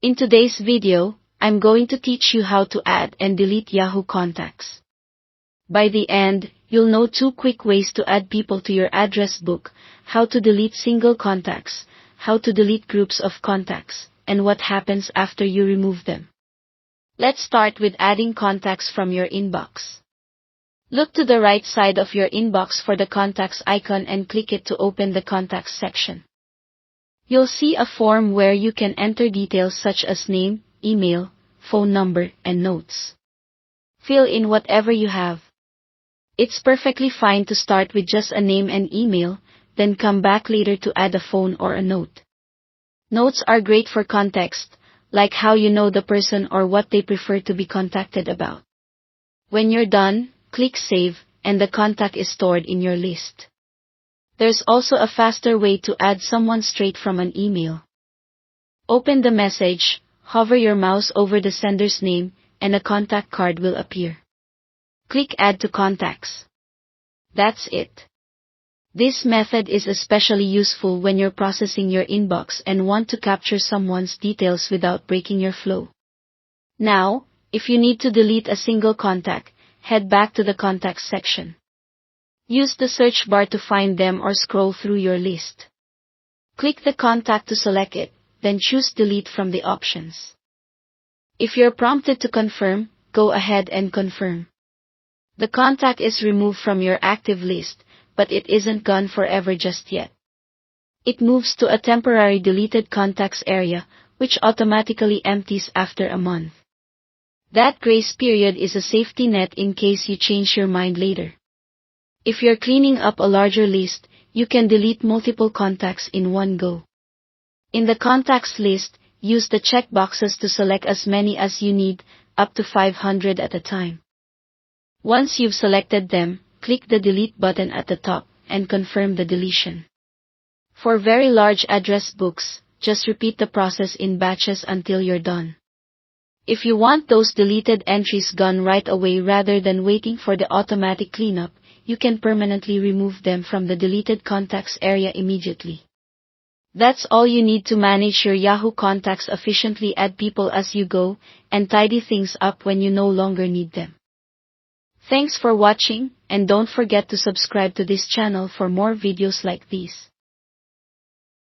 In today's video, I'm going to teach you how to add and delete Yahoo contacts. By the end, you'll know 2 quick ways to add people to your address book, how to delete single contacts, how to delete groups of contacts, and what happens after you remove them. Let's start with adding contacts from your inbox. Look to the right side of your inbox for the contacts icon and click it to open the contacts section. You'll see a form where you can enter details such as name, email, phone number, and notes. Fill in whatever you have. It's perfectly fine to start with just a name and email, then come back later to add a phone or a note. Notes are great for context, like how you know the person or what they prefer to be contacted about. When you're done, click Save, and the contact is stored in your list. There's also a faster way to add someone straight from an email. Open the message, hover your mouse over the sender's name, and a contact card will appear. Click Add to Contacts. That's it. This method is especially useful when you're processing your inbox and want to capture someone's details without breaking your flow. Now, if you need to delete a single contact, head back to the Contacts section. Use the search bar to find them or scroll through your list. Click the contact to select it, then choose Delete from the options. If you're prompted to confirm, go ahead and confirm. The contact is removed from your active list, but it isn't gone forever just yet. It moves to a temporary deleted contacts area, which automatically empties after a month. That grace period is a safety net in case you change your mind later. If you're cleaning up a larger list, you can delete multiple contacts in one go. In the contacts list, use the checkboxes to select as many as you need, up to 500 at a time. Once you've selected them, click the Delete button at the top, and confirm the deletion. For very large address books, just repeat the process in batches until you're done. If you want those deleted entries gone right away rather than waiting for the automatic cleanup, you can permanently remove them from the deleted contacts area immediately. That's all you need to manage your Yahoo contacts efficiently. Add people as you go, and tidy things up when you no longer need them. Thanks for watching, and don't forget to subscribe to this channel for more videos like these.